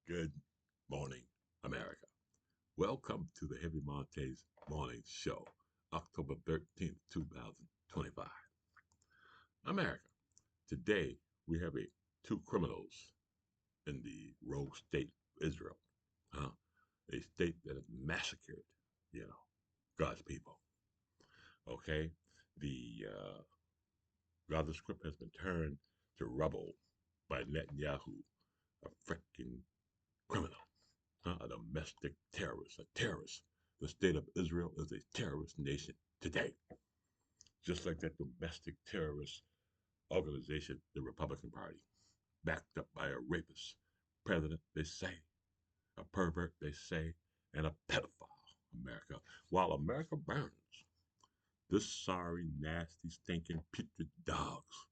Good morning, America. Welcome to the Heavy Montes Morning Show, October 13th, 2025. America, today we have two criminals in the rogue state of Israel, huh? A state that has massacred, you know, God's people. Okay, the Gaza Strip has been turned to rubble by Netanyahu, a freaking criminal. A domestic terrorist, a terrorist. The state of Israel is a terrorist nation today, just like that domestic terrorist organization, the Republican Party, backed up by a rapist president, they say, a pervert, they say, and a pedophile, America. While America burns, this sorry, nasty, stinking, putrid dogs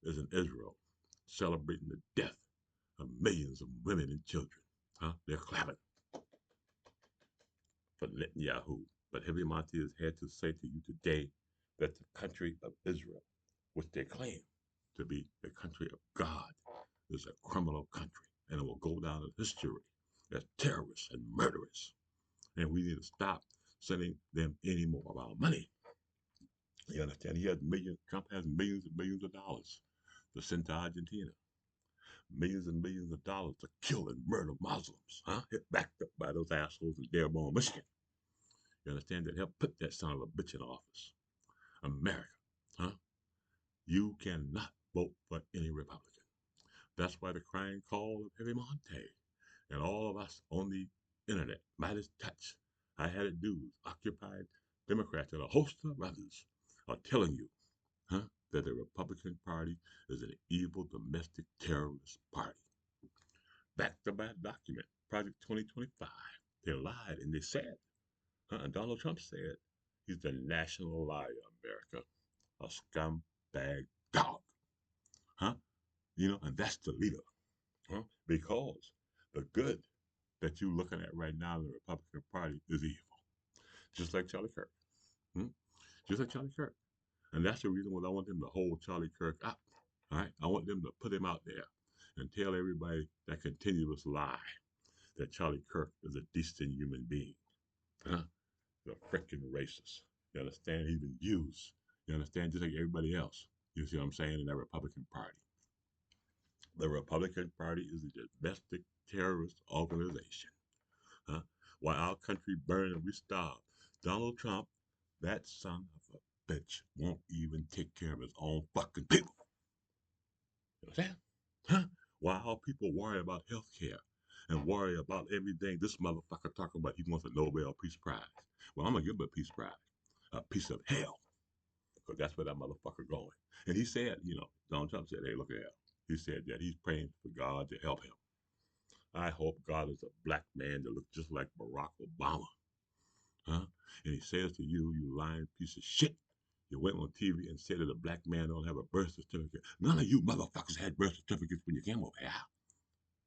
is in Israel celebrating the death of millions of women and children. They're clapping for Netanyahu. But Heavy Monty is here to say to you today that the country of Israel, which they claim to be the country of God, is a criminal country and it will go down in history as terrorists and murderers. And we need to stop sending them any more of our money. You understand? Trump has millions and millions of dollars to send to Argentina. Millions and millions of dollars to kill and murder Muslims, backed up by those assholes in Dearborn, Michigan. You understand that? Help put that son of a bitch in office. America, huh? You cannot vote for any Republican. That's why the crying call of Heavy Monte and all of us on the internet, Midas Touch, I Had It News, Occupied Democrats, and a host of others are telling you, that the Republican Party is an evil domestic terrorist party. Backed up by a document, Project 2025. They lied and they said, and Donald Trump said, he's the national liar, America, a scumbag dog, huh? And that's the leader, because the good that you're looking at right now in the Republican Party is evil, just like Charlie Kirk, hmm? Just like Charlie Kirk. And that's the reason why I want them to hold Charlie Kirk up, all right? I want them to put him out there and tell everybody that continuous lie that Charlie Kirk is a decent human being, huh? The freaking racist. You understand? He's been used. You understand? Just like everybody else. You see what I'm saying? In that Republican Party. The Republican Party is a domestic terrorist organization. Huh? While our country burned and we starved, Donald Trump, that son of a bitch, won't even take care of his own fucking people. You understand? Huh? While our people worry about health care and worry about everything, this motherfucker talking about he wants a Nobel Peace Prize. Well, I'm gonna give him a peace prize. A piece of hell. Because that's where that motherfucker going. And he said, Donald Trump said, hey, look at him. He said that he's praying for God to help him. I hope God is a black man that looks just like Barack Obama. Huh? And he says to you, you lying piece of shit. You went on TV and said that a black man don't have a birth certificate. None of you motherfuckers had birth certificates when you came over here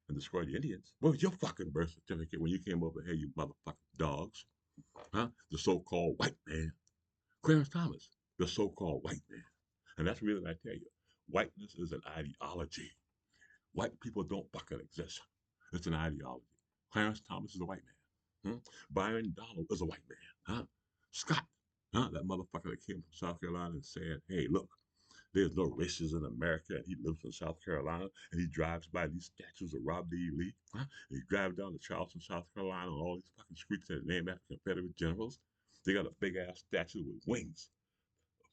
and destroyed the Indians. What was your fucking birth certificate when you came over here, you motherfucking dogs? The so-called white man. Clarence Thomas, the so-called white man. And that's really what I tell you. Whiteness is an ideology. White people don't fucking exist. It's an ideology. Clarence Thomas is a white man. Byron Donald is a white man. Scott, that motherfucker that came from South Carolina and said, hey, look, there's no racism in America, and he lives in South Carolina, and he drives by these statues of Rob D. Lee. And he drives down to Charleston, South Carolina, on all these fucking streets that are named after Confederate generals. They got a big ass statue with wings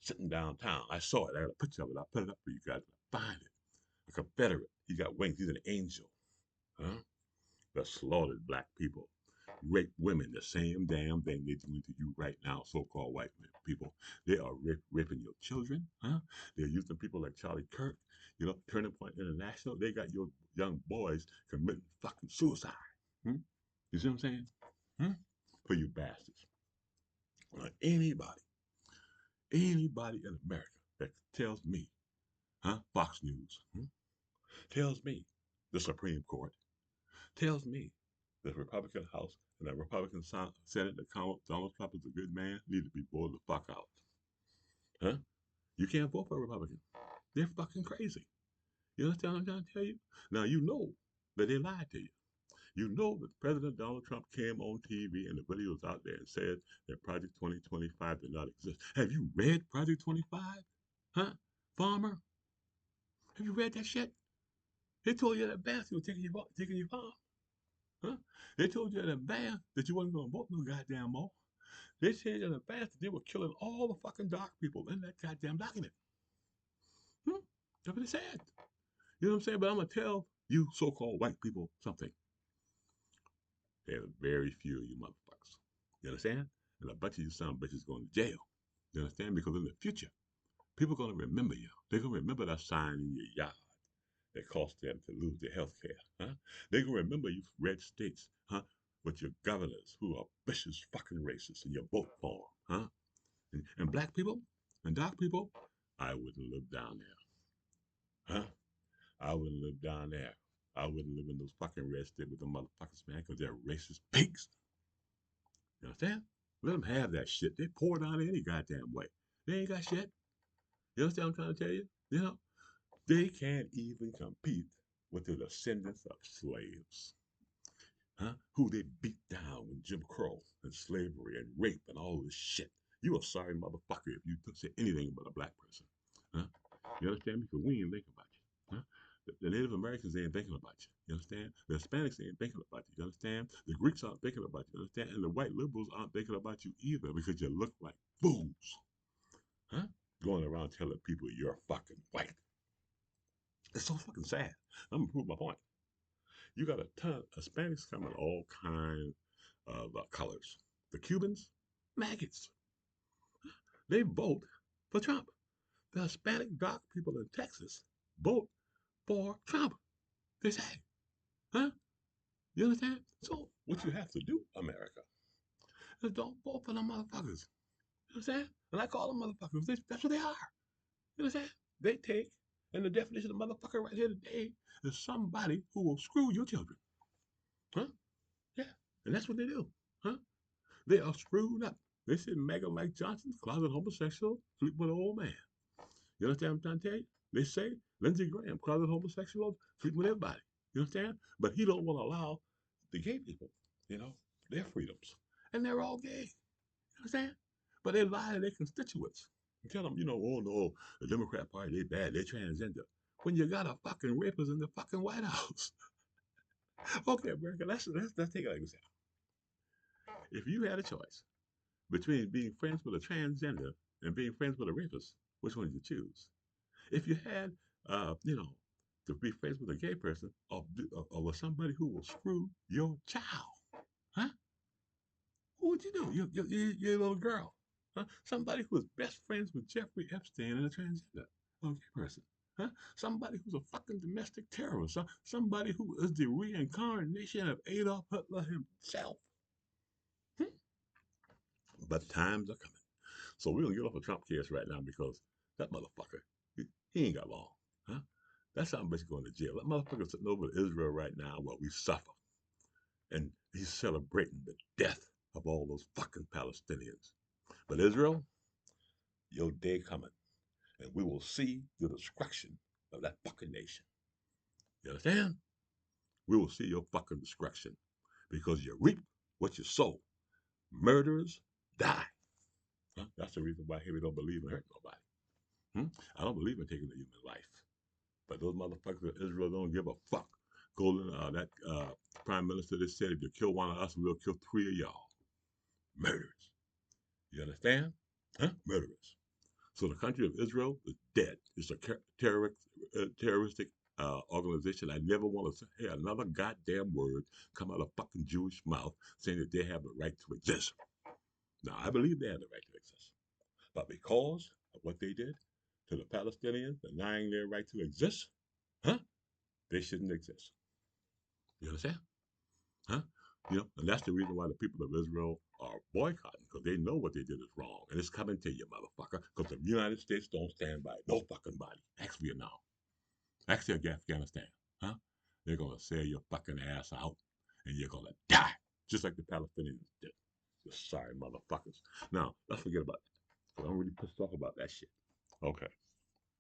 sitting downtown. I saw it. I got a picture of it. I'll put it up for you guys. Find it. A Confederate. He got wings. He's an angel. Huh? That slaughtered black people. Rape women. The same damn thing they're doing to you right now, so-called white people. They are raping your children. They're using people like Charlie Kirk. Turning Point International. They got your young boys committing fucking suicide. You see what I'm saying? Hmm? For you bastards. Anybody in America that tells me, Fox News, tells me the Supreme Court, tells me the Republican House and the Republican Senate that Donald Trump is a good man, need to be boiled the fuck out. Huh? You can't vote for a Republican. They're fucking crazy. You understand what I'm trying to tell you? Now you know that they lied to you. You know that President Donald Trump came on TV and the videos out there and said that Project 2025 did not exist. Have you read Project 25? Huh? Farmer? Have you read that shit? They told you in advance you were taking your farm. Huh? They told you in advance that you wasn't going to vote no goddamn more. They said in advance that they were killing all the fucking dark people in that goddamn document. Hmm? That's what they said. You know what I'm saying? But I'm going to tell you so called white people something. There's very few of you motherfuckers. You understand? And a bunch of you son of bitches going to jail. You understand? Because in the future, people are going to remember you. They're going to remember that sign in your yard that caused them to lose their health care. Huh? They're going to remember you red states, huh? With your governors who are vicious fucking racists in your vote form, huh? And black people and dark people, I wouldn't live down there, huh? I wouldn't live down there. I wouldn't live in those fucking red states with the motherfuckers, man, because they're racist pigs. You understand? Let them have that shit. They pour it on any goddamn way. They ain't got shit. You understand what I'm trying to tell you? You know, they can't even compete with the descendants of slaves, huh? Who they beat down with Jim Crow and slavery and rape and all this shit. You a sorry motherfucker if you say anything about a black person, huh? You understand? Because we ain't thinking about you, huh? The Native Americans ain't thinking about you. You understand? The Hispanics ain't thinking about you. You understand? The Greeks aren't thinking about you. You understand? And the white liberals aren't thinking about you either because you look like fools, huh? Going around telling people you're fucking white. It's so fucking sad. I'm gonna prove my point. You got a ton of Hispanics coming all kinds of colors. The Cubans, maggots. They vote for Trump. The Hispanic dark people in Texas vote for Trump. They say, huh? You understand? So what you have to do, America, is don't vote for them motherfuckers. You understand? And I call them motherfuckers. That's what they are. You understand? They take, and the definition of motherfucker right here today is somebody who will screw your children. Huh? Yeah. And that's what they do. Huh? They are screwed up. They said Mega Mike Johnson, closet homosexual, sleep with an old man. You understand what I'm trying to tell you? They say Lindsey Graham, closet homosexual, sleep with everybody. You understand? But he don't want to allow the gay people, you know, their freedoms. And they're all gay. You understand? But they lie to their constituents. And tell them, oh no, the Democrat Party, they bad, they're transgender. When you got a fucking rapist in the fucking White House. Okay, America, let's take it like this. If you had a choice between being friends with a transgender and being friends with a rapist, which one would you choose? If you had, to be friends with a gay person or with somebody who will screw your child, huh? What would you do? You're a little girl, huh? Somebody who is best friends with Jeffrey Epstein and a transgender, or a gay person, huh? Somebody who's a fucking domestic terrorist, huh? Somebody who is the reincarnation of Adolf Hitler himself. Hmm? But times are coming. So we're gonna get off the Trump case right now because that motherfucker, he ain't got long. Huh? That's how much going to jail. That motherfucker sitting over Israel right now while we suffer. And he's celebrating the death of all those fucking Palestinians. But Israel, your day coming. And we will see the destruction of that fucking nation. You understand? We will see your fucking destruction. Because you reap what you sow. Murderers die. Huh? That's the reason why we don't believe in hurting nobody. I don't believe in taking a human life. But those motherfuckers in Israel don't give a fuck. Golden, that prime minister that said, if you kill one of us, we'll kill three of y'all. Murderers. You understand? Huh? Murderers. So the country of Israel is dead. It's a terroristic organization. I never want to hear another goddamn word come out of fucking Jewish mouth saying that they have the right to exist. Now, I believe they have the right to exist. But because of what they did to the Palestinians, denying their right to exist, huh? They shouldn't exist. You understand? Huh? And that's the reason why the people of Israel are boycotting, because they know what they did is wrong. And it's coming to you, motherfucker, because the United States don't stand by no fucking body. Ask Vietnam. Ask Afghanistan. Huh? They're going to sell your fucking ass out, and you're going to die, just like the Palestinians did. You sorry motherfuckers. Now, let's forget about that, because I'm really pissed off about that shit. Okay.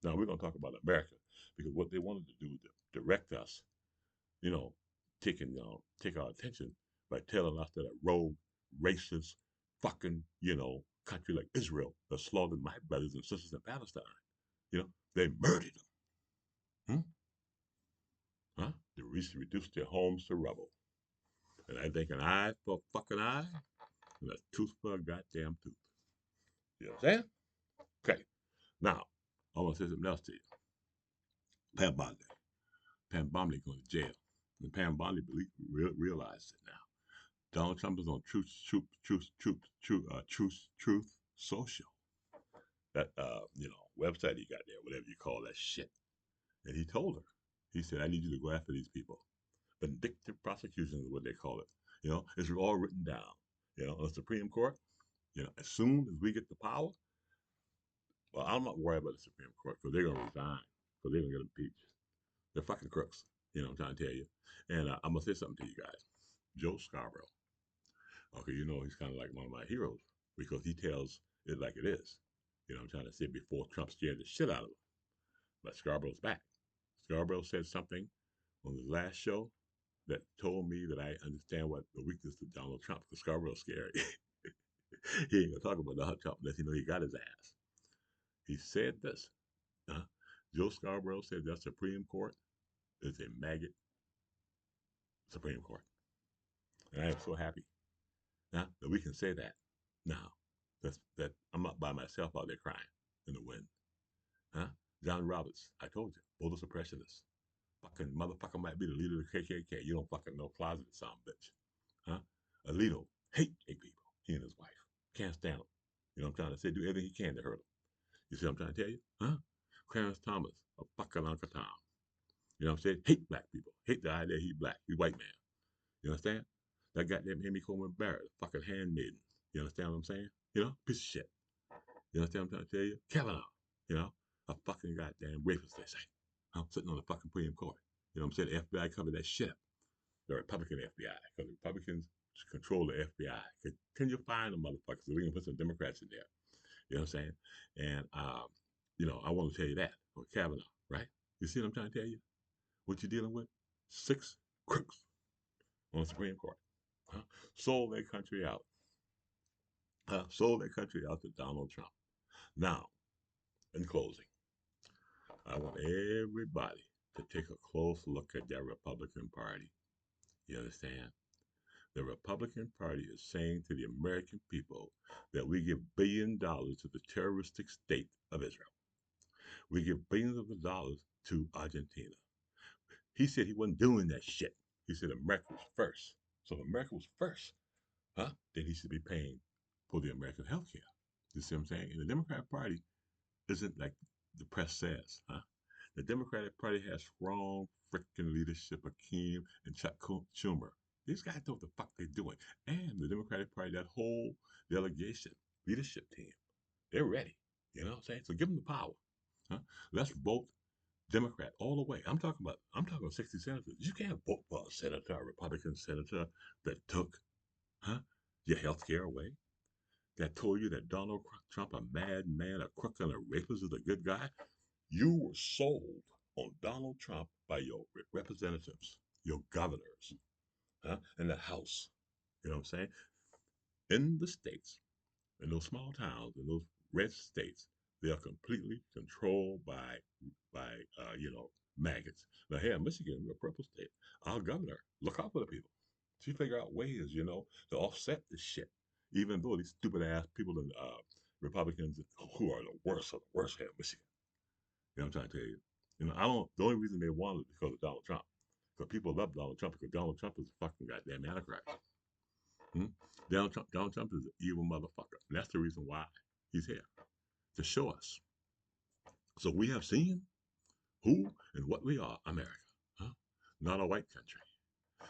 Now, we're going to talk about America, because what they wanted to do is direct us, you know, take our attention by telling us that a rogue, racist, fucking, country like Israel that slaughtered my brothers and sisters in Palestine. They murdered them. Huh? They reduced their homes to rubble. And I think an eye for a fucking eye and a tooth for a goddamn tooth. You know what I'm saying? Okay. Now, I want to say something else to you. Pam Bondi. Pam Bondi going to jail. And Pam Bondi realized it now. Donald Trump is on Truth Social. That website he got there, whatever you call that shit. And he told her, he said, I need you to go after these people. Vindictive prosecution is what they call it. It's all written down. On the Supreme Court. As soon as we get the power, well, I'm not worried about the Supreme Court because they're gonna resign because they're gonna get impeached. They're fucking crooks. I'm trying to tell you. And I'm gonna say something to you guys. Joe Scarborough. Okay, he's kind of like one of my heroes because he tells it like it is. I'm trying to say before Trump scared the shit out of him. But Scarborough's back. Scarborough said something on the last show that told me that I understand what the weakness of Donald Trump, because Scarborough's scary. He ain't gonna talk about Donald Trump unless he got his ass. He said this. Joe Scarborough said that Supreme Court is a maggot Supreme Court. And I am so happy that we can say that now. That I'm not by myself out there crying in the wind. John Roberts, I told you, voter suppressionist. Fucking motherfucker might be the leader of the KKK. You don't fucking know, closeted son bitch. Alito, hate gay people. He and his wife. Can't stand them. I'm trying to say? Do everything he can to hurt them. You see what I'm trying to tell you? Clarence Thomas, a fucking Uncle Tom. You know what I'm saying? Hate black people. Hate the idea he's black. He's white man. You understand? That goddamn Amy Coleman Barrett, a fucking handmaiden. You understand what I'm saying? Piece of shit. You understand what I'm trying to tell you? Kavanaugh, a fucking goddamn rapist, they say. I'm sitting on the fucking Supreme Court. You know what I'm saying? The FBI covered that shit. The Republican FBI, because the Republicans control the FBI. Can you find the motherfuckers so we can put some Democrats in there? You know what I'm saying? And, I want to tell you that for Kavanaugh, right? You see what I'm trying to tell you? What you're dealing with? 6 crooks on the Supreme Court. Sold their country out. Sold their country out to Donald Trump. Now, in closing, I want everybody to take a close look at that Republican Party. You understand? The Republican Party is saying to the American people that we give $1 billion to the terroristic state of Israel. We give billions of dollars to Argentina. He said he wasn't doing that shit. He said America was first. So if America was first, then he should be paying for the American health care. You see what I'm saying? And the Democratic Party isn't like the press says. The Democratic Party has strong freaking leadership, Akeem and Chuck Schumer. These guys know what the fuck they're doing. And the Democratic Party, that whole delegation, leadership team, they're ready. You know what I'm saying? So give them the power. Let's vote Democrat all the way. I'm talking 60 senators. You can't vote for a senator, a Republican senator that took your health care away, that told you that Donald Trump, a madman, a crook, and a rapist is a good guy. You were sold on Donald Trump by your representatives, your governors, in the House. You know what I'm saying? In the states, in those small towns, in those red states, they are completely controlled by maggots. Now here in Michigan, we're a purple state. Our governor look out for the people. She figure out ways, to offset this shit. Even though these stupid ass people and Republicans who are the worst of the worst here in Michigan. You know what I'm trying to tell you? I don't. The only reason they won was because of Donald Trump. Because people love Donald Trump because Donald Trump is a fucking goddamn antichrist. Donald Trump is an evil motherfucker. And that's the reason why he's here. To show us. So we have seen who and what we are, America. Not a white country.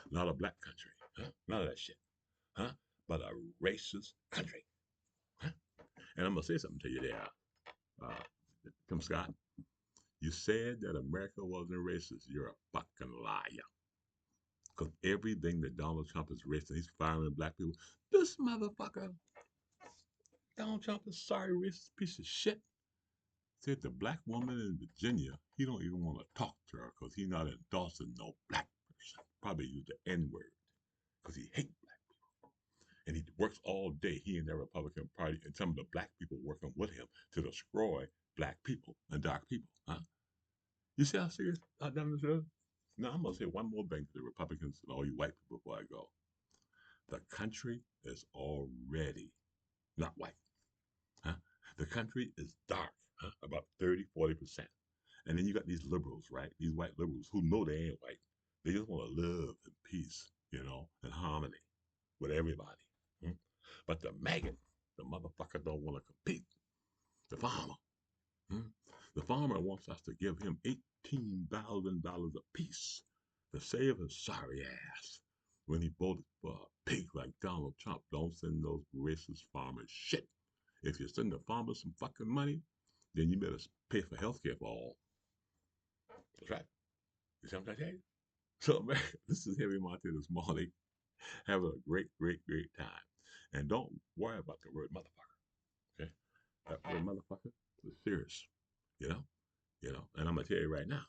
Not a black country. None of that shit. But a racist country. And I'm going to say something to you there, Tim Scott. You said that America wasn't racist. You're a fucking liar. Because everything that Donald Trump is racist, he's firing black people. This motherfucker, Donald Trump is sorry racist piece of shit. Said the black woman in Virginia, he don't even want to talk to her because he's not endorsing no black person. probably use the N-word because he hates black people. And he works all day, he and the Republican Party, and some of the black people working with him to destroy black people and dark people. Huh? You see how serious I done this is? Now, I'm going to say one more thing to the Republicans and all you white people before I go. The country is already not white. Huh? The country is dark, huh? About 30, 40%. And then you got these liberals, right? These white liberals who know they ain't white. They just want to live in peace, in harmony with everybody. Hmm? But the maggot, the motherfucker don't want to compete. The farmer. Hmm? The farmer wants us to give him $18,000 apiece to save his sorry ass when he voted for a pig like Donald Trump. Don't send those racist farmers shit. If you send the farmers some fucking money, then you better pay for health care for all. That's right. You see what I'm saying? So, man, this is Heavy Monty this morning. Have a great, great, great time. And don't worry about the word motherfucker. Okay? That word motherfucker is serious. You know? And I'm gonna tell you right now,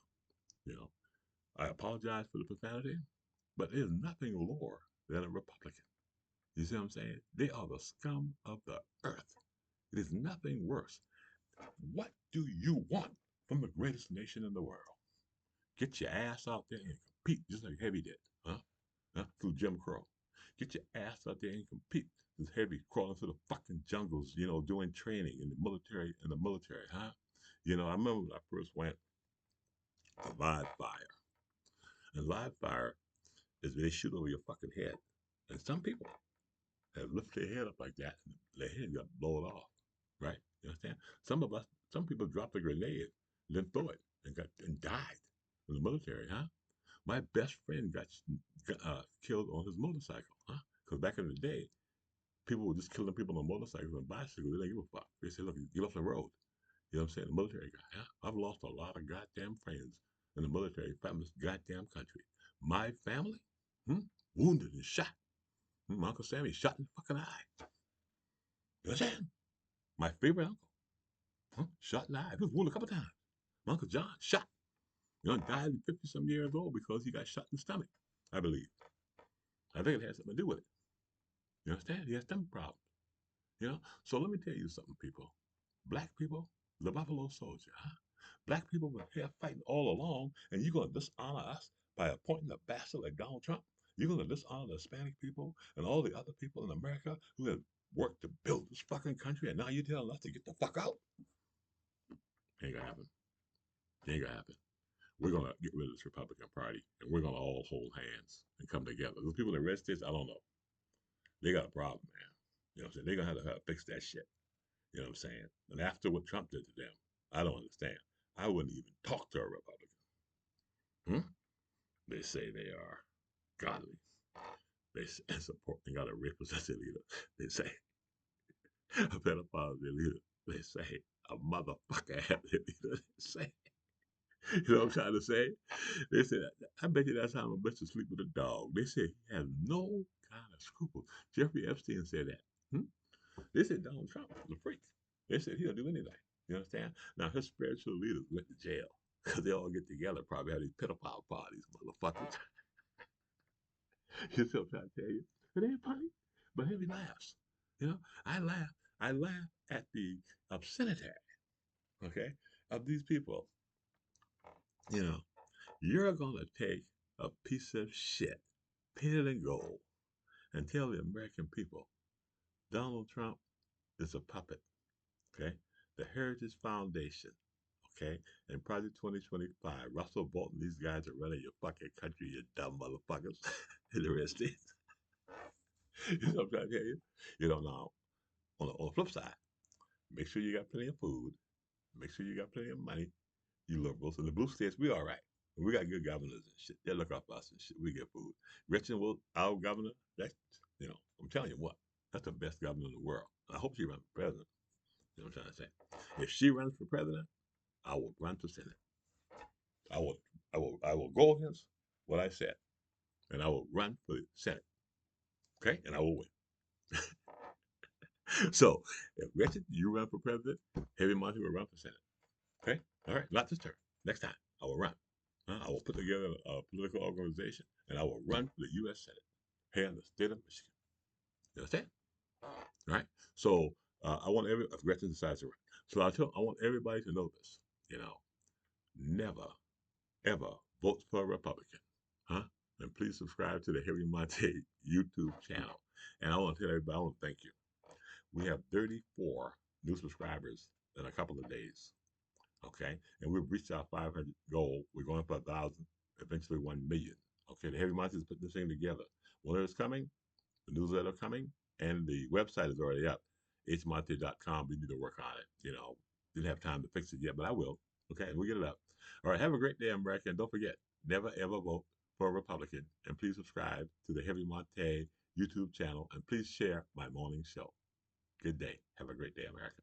you know, I apologize for the profanity, but there's nothing lower than a Republican. You see what I'm saying? They are the scum of the earth. It is nothing worse. What do you want from the greatest nation in the world? Get your ass out there and compete just like Heavy did, huh? Through Jim Crow. Get your ass out there and compete. This Heavy crawling through the fucking jungles, doing training in the military, huh? I remember when I first went to live fire. And live fire is they shoot over your fucking head. And some people have lifted their head up like that and their head got blown off. Right? You understand? Some people dropped a grenade, then threw it and died in the military, huh? My best friend got killed on his motorcycle, huh? Because back in the day, people were just killing people on motorcycles and bicycles. They didn't give a fuck. They said, look, get off the road. You know what I'm saying? The military guy. Yeah? I've lost a lot of goddamn friends in the military from this goddamn country. My family, hmm, wounded and shot. My Uncle Sammy shot in the fucking eye. You understand? My favorite uncle, huh, shot in the eye. He was wounded a couple times. My Uncle John shot. Died at 50 some years old because he got shot in the stomach, I believe. I think it has something to do with it. You understand? He has stomach problems. So let me tell you something, people. Black people, the Buffalo Soldier, huh? Black people were here fighting all along, and you're going to dishonor us by appointing a bastard like Donald Trump? You're going to dishonor the Hispanic people and all the other people in America who have worked to build this fucking country, and now you're telling us to get the fuck out? Ain't gonna happen. Ain't gonna happen. We're gonna get rid of this Republican Party, and we're gonna all hold hands and come together. Those people in the red states, I don't know. They got a problem, man. You know what I'm saying? They're gonna have to fix that shit. You know what I'm saying? And after what Trump did to them, I don't understand. I wouldn't even talk to a Republican. Hmm? They say they are godly. They say support and got a rapist as their leader. They say a pedophile as their leader. They say a motherfucker as their leader. They say, you know what I'm trying to say? They said, I bet you that's how I'm a bitch to sleep with a dog. They said he has no kind of scruples. Jeffrey Epstein said that. Hmm? They said Donald Trump was a freak. They said he'll do anything. You understand? Now his spiritual leaders went to jail because they all get together, probably have these pedophile parties, motherfuckers. You know what I'm trying to tell you? It ain't funny, but Heavy laughs. I laugh. I laugh at the obscenity, okay, of these people. You know, you're gonna take a piece of shit, painted in gold, and tell the American people Donald Trump is a puppet, okay? The Heritage Foundation, okay? And Project 2025, Russell Bolton, these guys are running your fucking country, you dumb motherfuckers. And the rest is, you know what I'm trying to tell you? Now, on the flip side, make sure you got plenty of food. Make sure you got plenty of money. You liberals. In the blue states, we all right. We got good governors and shit. They look out for us and shit. We get food. Gretchen will, our governor, I'm telling you what, that's the best governor in the world. I hope she runs for president. You know what I'm trying to say? If she runs for president, I will run for senate. I will, I will go against what I said, and I will run for the senate. Okay, and I will win. So, if Gretchen, you run for president, Heavy Monty will run for senate. Okay, all right, not this term. Next time, I will run. I will put together a political organization and I will run for the U.S. Senate here in the state of Michigan. You understand? All right. So I want every I've got to decide to run. So I want everybody to know this. You know, never ever vote for a Republican, huh? And please subscribe to the Harry Monte YouTube channel. And I want to tell everybody, I want to thank you. We have 34 new subscribers in a couple of days. Okay, and we've reached our 500 goal. We're going for 1,000, eventually 1 million. Okay, the Heavy Monty is putting this thing together. Winter is coming, the newsletter coming, and the website is already up. hmonte.com. We need to work on it. You know, didn't have time to fix it yet, but I will. Okay, we'll get it up. All right, have a great day, America, and don't forget, never ever vote for a Republican. And please subscribe to the Heavy Monte YouTube channel, and please share my morning show. Good day. Have a great day, America.